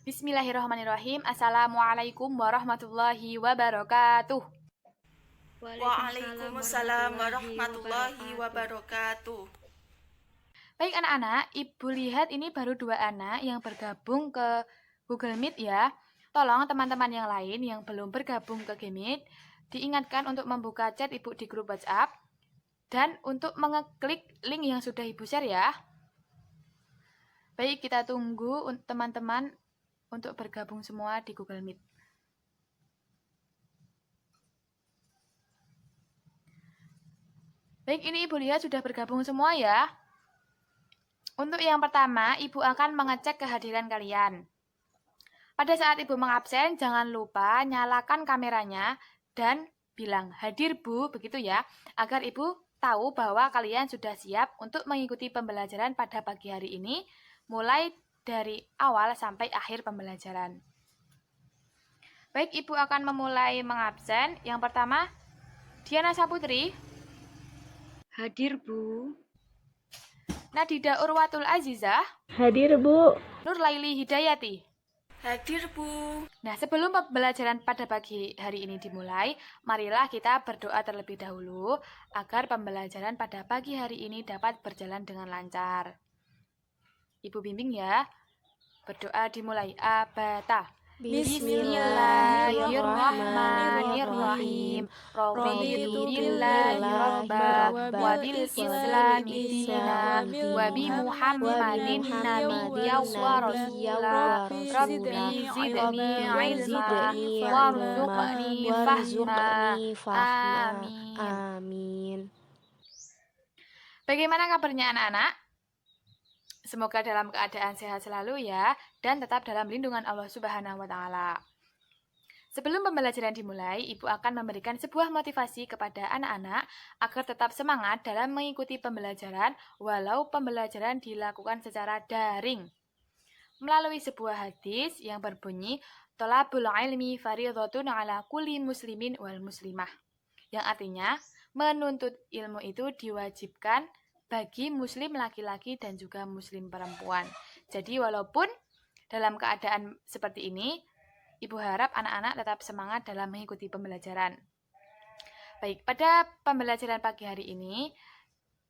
Bismillahirrahmanirrahim. Assalamualaikum warahmatullahi wabarakatuh. Waalaikumsalam warahmatullahi wabarakatuh. Baik anak-anak, Ibu lihat ini baru 2 anak yang bergabung ke Google Meet ya. Tolong teman-teman yang lain yang belum bergabung ke Google Meet, diingatkan untuk membuka chat Ibu di grup WhatsApp dan untuk mengeklik link yang sudah Ibu share ya. Baik, kita tunggu teman-teman untuk bergabung semua di Google Meet. Baik, ini Ibu lihat sudah bergabung semua ya. Untuk yang pertama, Ibu akan mengecek kehadiran kalian. Pada saat Ibu mengabsen, jangan lupa nyalakan kameranya dan bilang hadir Bu, begitu ya, agar Ibu tahu bahwa kalian sudah siap untuk mengikuti pembelajaran pada pagi hari ini, mulai dari awal sampai akhir pembelajaran. Baik, Ibu akan memulai mengabsen. Yang pertama, Diana Saputri. Hadir, Bu. Nadida Urwatul Azizah. Hadir, Bu. Nurlaili Hidayati. Hadir, Bu. Nah, sebelum pembelajaran pada pagi hari ini dimulai, marilah kita berdoa terlebih dahulu agar pembelajaran pada pagi hari ini dapat berjalan dengan lancar. Ibu bimbing ya. Berdoa dimulai. Abata. Bismillahirrahmanirrahim. Raditu billahi rabba wa bil islami dina wa bi Muhammadin nabiyya wa rasula. Rabbi zidni ilma warzuqni fahma. Amin. Bagaimana kabarnya anak-anak? Semoga dalam keadaan sehat selalu ya, dan tetap dalam lindungan Allah Subhanahu wa Ta'ala. Sebelum pembelajaran dimulai, Ibu akan memberikan sebuah motivasi kepada anak-anak agar tetap semangat dalam mengikuti pembelajaran, walau pembelajaran dilakukan secara daring. Melalui sebuah hadis yang berbunyi, Thalabul ilmi fardhatun ala kulli muslimin wal muslimah. Yang artinya, menuntut ilmu itu diwajibkan bagi muslim laki-laki dan juga muslim perempuan. Jadi walaupun dalam keadaan seperti ini, Ibu harap anak-anak tetap semangat dalam mengikuti pembelajaran. Baik, pada pembelajaran pagi hari ini,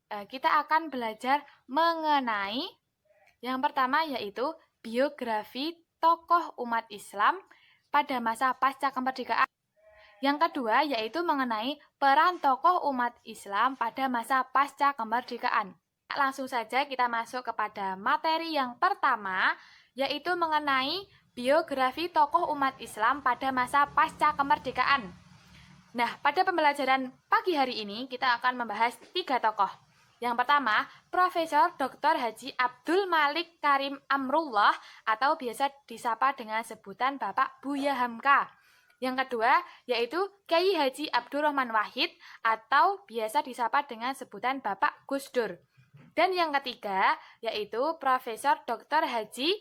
kita akan belajar mengenai yang pertama yaitu biografi tokoh umat Islam pada masa pasca kemerdekaan. Yang kedua yaitu mengenai peran tokoh umat Islam pada masa pasca kemerdekaan. Langsung saja kita masuk kepada materi yang pertama, yaitu mengenai biografi tokoh umat Islam pada masa pasca kemerdekaan. Nah, pada pembelajaran pagi hari ini kita akan membahas 3 tokoh. Yang pertama, Profesor Dr. Haji Abdul Malik Karim Amrullah atau biasa disapa dengan sebutan Bapak Buya Hamka. Yang kedua, yaitu Kyai Haji Abdurrahman Wahid atau biasa disapa dengan sebutan Bapak Gus Dur. Dan yang ketiga, yaitu Profesor Dr. Haji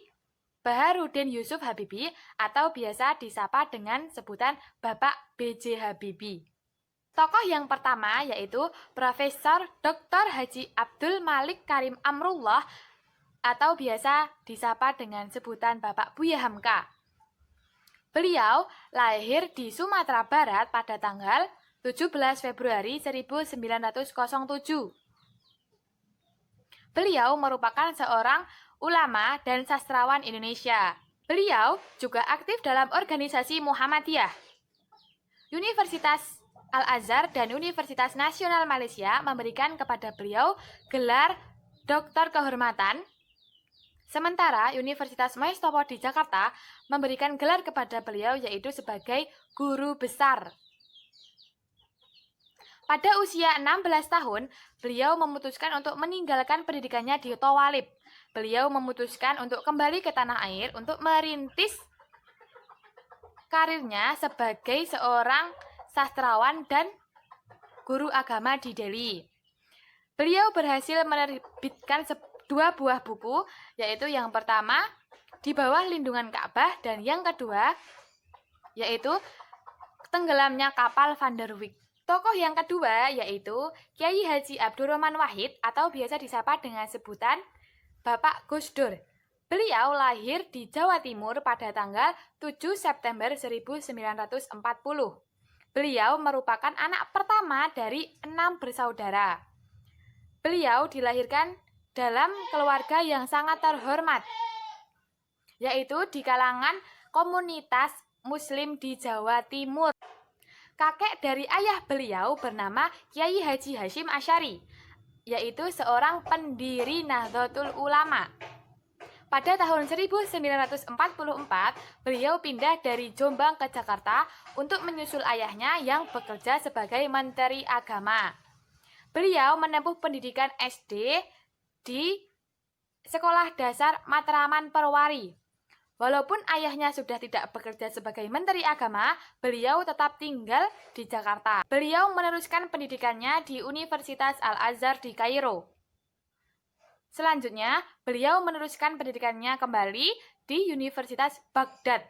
Baharudin Yusuf Habibie atau biasa disapa dengan sebutan Bapak B.J. Habibie. Tokoh yang pertama yaitu Profesor Dr. Haji Abdul Malik Karim Amrullah atau biasa disapa dengan sebutan Bapak Buya Hamka. Beliau lahir di Sumatera Barat pada tanggal 17 Februari 1907. Beliau merupakan seorang ulama dan sastrawan Indonesia. Beliau juga aktif dalam organisasi Muhammadiyah. Universitas Al-Azhar dan Universitas Nasional Malaysia memberikan kepada beliau gelar Doktor Kehormatan. Sementara Universitas Maistopo di Jakarta memberikan gelar kepada beliau yaitu sebagai guru besar. Pada usia 16 tahun, beliau memutuskan untuk meninggalkan pendidikannya di Tawalib. Beliau memutuskan untuk kembali ke tanah air untuk merintis karirnya sebagai seorang sastrawan dan guru agama di Delhi. Beliau berhasil menerbitkan 2 buah buku, yaitu yang pertama Di Bawah Lindungan Ka'bah dan yang kedua yaitu Tenggelamnya Kapal Van der Wijk. Tokoh yang kedua yaitu Kyai Haji Abdurrahman Wahid atau biasa disapa dengan sebutan Bapak Gus Dur. Beliau lahir di Jawa Timur pada tanggal 7 September 1940. Beliau merupakan anak pertama dari 6 bersaudara. Beliau dilahirkan dalam keluarga yang sangat terhormat, yaitu di kalangan komunitas Muslim di Jawa Timur. Kakek dari ayah beliau bernama Kyai Haji Hasyim Asy'ari, yaitu seorang pendiri Nahdlatul Ulama. Pada tahun 1944, beliau pindah dari Jombang ke Jakarta untuk menyusul ayahnya yang bekerja sebagai Menteri Agama. Beliau menempuh pendidikan SD di Sekolah Dasar Matraman Perwari. Walaupun ayahnya sudah tidak bekerja sebagai Menteri Agama, beliau tetap tinggal di Jakarta. Beliau meneruskan pendidikannya di Universitas Al-Azhar di Kairo. Selanjutnya, beliau meneruskan pendidikannya kembali di Universitas Baghdad.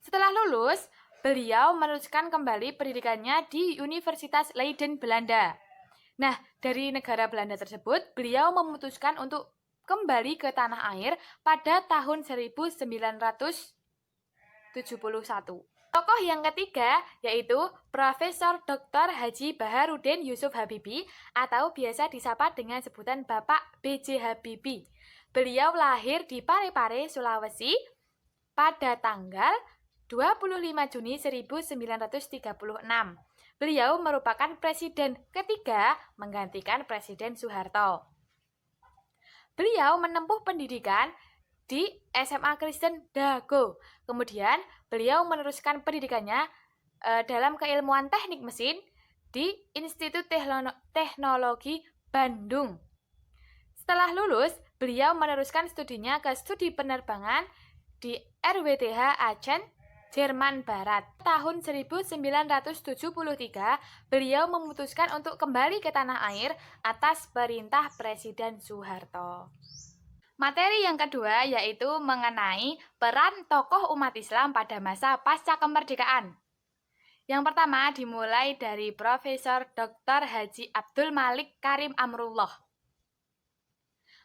Setelah lulus, beliau meneruskan kembali pendidikannya di Universitas Leiden, Belanda. Nah, dari negara Belanda tersebut, beliau memutuskan untuk kembali ke tanah air pada tahun 1971. Tokoh yang ketiga yaitu Profesor Dr. Haji Baharudin Yusuf Habibie atau biasa disapa dengan sebutan Bapak B.J. Habibie. Beliau lahir di Parepare, Sulawesi pada tanggal 25 Juni 1936. Beliau merupakan presiden ketiga menggantikan Presiden Soeharto. Beliau menempuh pendidikan di SMA Kristen Dago. Kemudian beliau meneruskan pendidikannya dalam keilmuan teknik mesin di Institut Teknologi Bandung. Setelah lulus, beliau meneruskan studinya ke studi penerbangan di RWTH Aachen, Jerman Barat. Tahun 1973, beliau memutuskan untuk kembali ke tanah air atas perintah Presiden Soeharto. Materi yang kedua yaitu mengenai peran tokoh umat Islam pada masa pasca kemerdekaan. Yang pertama dimulai dari Profesor Dr. Haji Abdul Malik Karim Amrullah.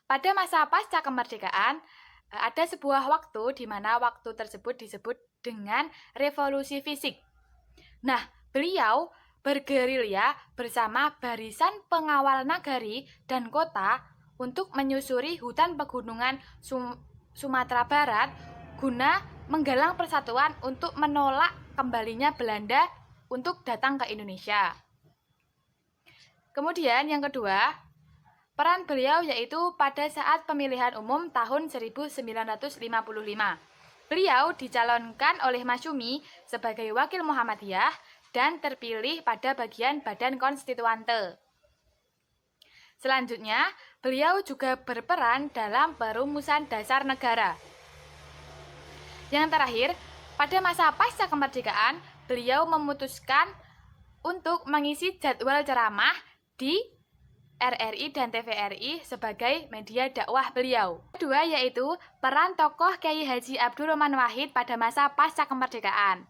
Pada masa pasca kemerdekaan, ada sebuah waktu di mana waktu tersebut disebut dengan revolusi fisik. Nah, beliau bergerilya bersama barisan pengawal nagari dan kota untuk menyusuri hutan pegunungan Sumatera Barat guna menggalang persatuan untuk menolak kembalinya Belanda untuk datang ke Indonesia. Kemudian yang kedua, peran beliau yaitu pada saat pemilihan umum tahun 1955. Beliau dicalonkan oleh Masyumi sebagai wakil Muhammadiyah dan terpilih pada bagian Badan Konstituante. Selanjutnya, beliau juga berperan dalam perumusan dasar negara. Yang terakhir, pada masa pasca kemerdekaan, beliau memutuskan untuk mengisi jadwal ceramah di RRI dan TVRI sebagai media dakwah beliau. Kedua yaitu peran tokoh Kyai Haji Abdurrahman Wahid pada masa pasca kemerdekaan.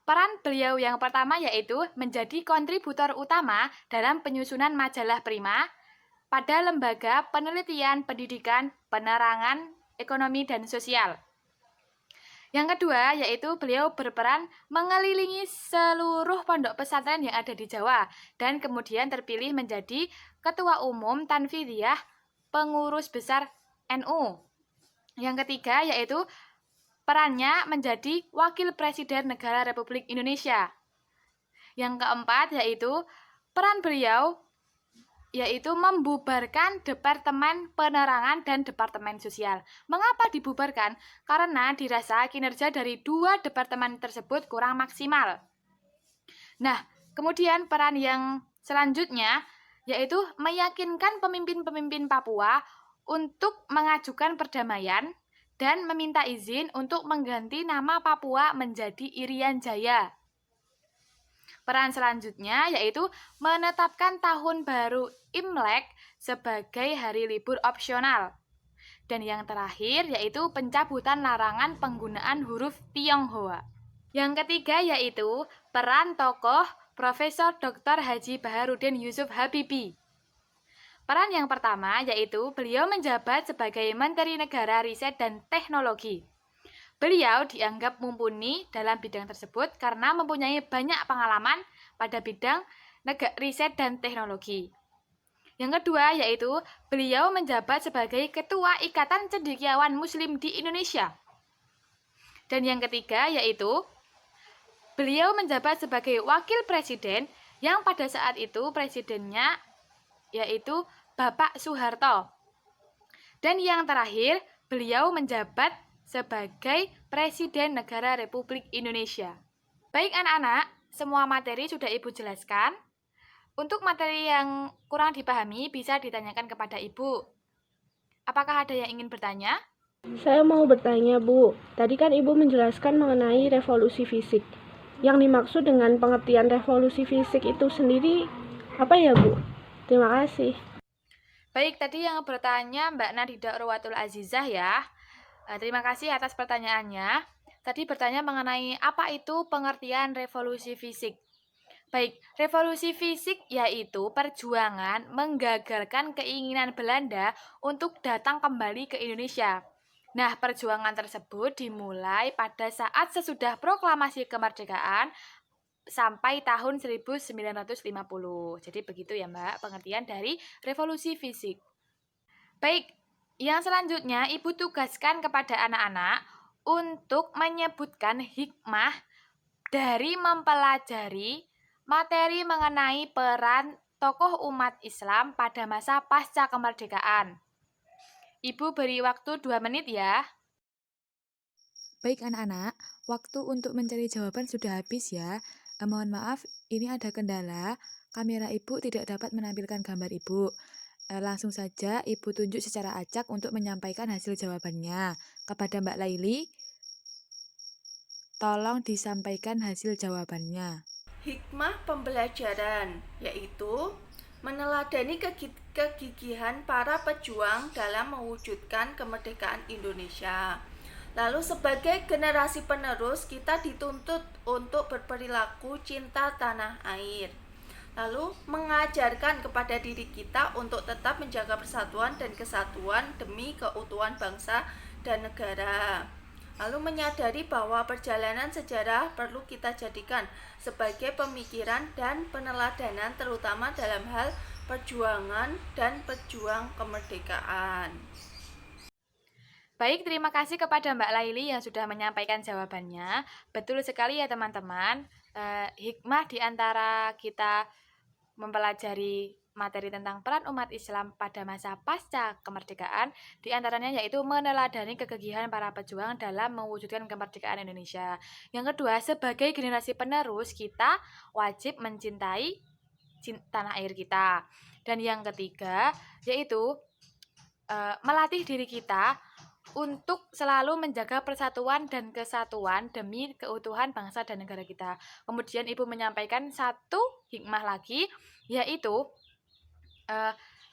Peran beliau yang pertama yaitu menjadi kontributor utama dalam penyusunan majalah Prima pada lembaga penelitian pendidikan, penerangan, ekonomi, dan sosial. Yang kedua, yaitu beliau berperan mengelilingi seluruh pondok pesantren yang ada di Jawa dan kemudian terpilih menjadi Ketua Umum Tanfidiyah Pengurus Besar NU. Yang ketiga, yaitu perannya menjadi Wakil Presiden Negara Republik Indonesia. Yang keempat, yaitu peran beliau yaitu membubarkan Departemen Penerangan dan Departemen Sosial. Mengapa dibubarkan? Karena dirasa kinerja dari dua departemen tersebut kurang maksimal. Nah, kemudian peran yang selanjutnya yaitu meyakinkan pemimpin-pemimpin Papua untuk mengajukan perdamaian dan meminta izin untuk mengganti nama Papua menjadi Irian Jaya. Peran selanjutnya yaitu menetapkan tahun baru Imlek sebagai hari libur opsional. Dan yang terakhir yaitu pencabutan larangan penggunaan huruf Tionghoa. Yang ketiga yaitu peran tokoh Profesor Dr. Haji Baharudin Yusuf Habibie. Peran yang pertama yaitu beliau menjabat sebagai Menteri Negara Riset dan Teknologi. Beliau dianggap mumpuni dalam bidang tersebut karena mempunyai banyak pengalaman pada bidang riset dan teknologi. Yang kedua yaitu beliau menjabat sebagai Ketua Ikatan Cendekiawan Muslim di Indonesia. Dan yang ketiga yaitu beliau menjabat sebagai Wakil Presiden yang pada saat itu presidennya yaitu Bapak Soeharto. Dan yang terakhir, beliau menjabat sebagai Presiden Negara Republik Indonesia. Baik anak-anak, semua materi sudah Ibu jelaskan. Untuk materi yang kurang dipahami bisa ditanyakan kepada Ibu. Apakah ada yang ingin bertanya? Saya mau bertanya, Bu. Tadi kan Ibu menjelaskan mengenai revolusi fisik. Yang dimaksud dengan pengertian revolusi fisik itu sendiri apa ya, Bu? Terima kasih. Baik, tadi yang bertanya Mbak Nadida Urwatul Azizah ya. Terima kasih atas pertanyaannya. Tadi bertanya mengenai apa itu pengertian revolusi fisik. Baik, revolusi fisik yaitu perjuangan menggagalkan keinginan Belanda untuk datang kembali ke Indonesia. Nah, perjuangan tersebut dimulai pada saat sesudah proklamasi kemerdekaan sampai tahun 1950. Jadi begitu ya Mbak, pengertian dari revolusi fisik. Baik, yang selanjutnya Ibu tugaskan kepada anak-anak untuk menyebutkan hikmah dari mempelajari materi mengenai peran tokoh umat Islam pada masa pasca kemerdekaan. Ibu beri waktu 2 menit ya. Baik anak-anak, waktu untuk mencari jawaban sudah habis ya. Mohon maaf, ini ada kendala. Kamera Ibu tidak dapat menampilkan gambar Ibu. Langsung saja Ibu tunjuk secara acak untuk menyampaikan hasil jawabannya. Kepada Mbak Laili, tolong disampaikan hasil jawabannya. Hikmah pembelajaran yaitu meneladani kegigihan para pejuang dalam mewujudkan kemerdekaan Indonesia. Lalu sebagai generasi penerus kita dituntut untuk berperilaku cinta tanah air. Lalu mengajarkan kepada diri kita untuk tetap menjaga persatuan dan kesatuan demi keutuhan bangsa dan negara. Lalu menyadari bahwa perjalanan sejarah perlu kita jadikan sebagai pemikiran dan peneladanan terutama dalam hal perjuangan dan pejuang kemerdekaan. Baik, terima kasih kepada Mbak Laili yang sudah menyampaikan jawabannya. Betul sekali ya teman-teman. Hikmah di antara kita mempelajari materi tentang peran umat Islam pada masa pasca kemerdekaan, di antaranya yaitu meneladani kegigihan para pejuang dalam mewujudkan kemerdekaan Indonesia. Yang kedua, sebagai generasi penerus kita wajib mencintai tanah air kita. Dan yang ketiga, yaitu melatih diri kita untuk selalu menjaga persatuan dan kesatuan demi keutuhan bangsa dan negara kita. Kemudian Ibu menyampaikan satu hikmah lagi, yaitu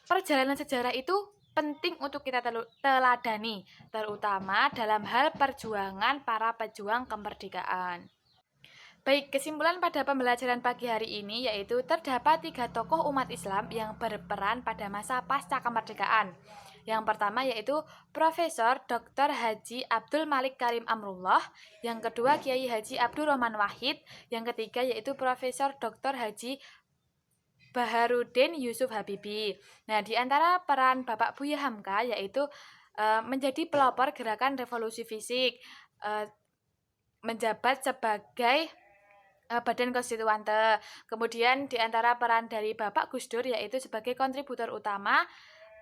perjalanan sejarah itu penting untuk kita teladani, terutama dalam hal perjuangan para pejuang kemerdekaan. Baik, kesimpulan pada pembelajaran pagi hari ini yaitu terdapat 3 tokoh umat Islam yang berperan pada masa pasca kemerdekaan. Yang pertama yaitu Profesor Dr. Haji Abdul Malik Karim Amrullah, yang kedua Kiai Haji Abdul Rahman Wahid, yang ketiga yaitu Profesor Dr. Haji Baharudin Yusuf Habibi. Nah, di antara peran Bapak Buya Hamka yaitu menjadi pelopor gerakan revolusi fisik, menjabat sebagai Badan Konstituante. Kemudian di antara peran dari Bapak Gus Dur yaitu sebagai kontributor utama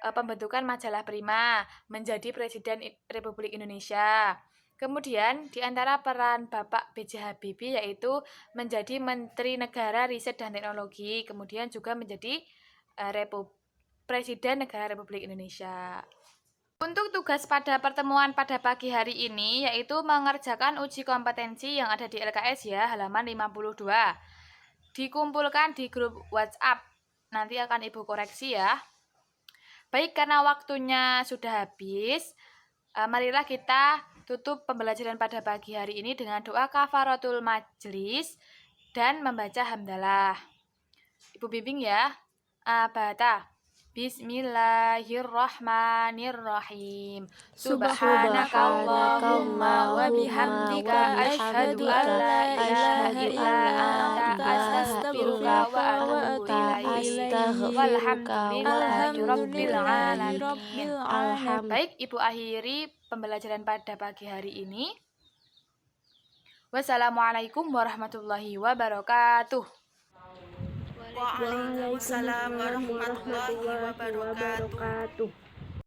pembentukan majalah Prima, menjadi Presiden Republik Indonesia. Kemudian di antara peran Bapak B.J. Habibie yaitu menjadi Menteri Negara Riset dan Teknologi, kemudian juga menjadi Presiden Negara Republik Indonesia. Untuk tugas pada pertemuan pada pagi hari ini yaitu mengerjakan uji kompetensi yang ada di LKS ya, halaman 52. Dikumpulkan di grup WhatsApp. Nanti akan Ibu koreksi ya. Baik, karena waktunya sudah habis, marilah kita tutup pembelajaran pada pagi hari ini dengan doa kafaratul majlis dan membaca hamdalah. Ibu bimbing ya. Abata. Bismillahirrahmanirrahim. Subhanakallahumma wa bihamdika asyhadu an la ilaha illa anta astaghfiruka wa atubu ilaihi. Walhamdulillahi rabbil alamin. Alhamdulillah. Baik, Ibu akhiri pembelajaran pada pagi hari ini. Wassalamualaikum warahmatullahi wabarakatuh. Waalaikumsalam warahmatullahi wabarakatuh.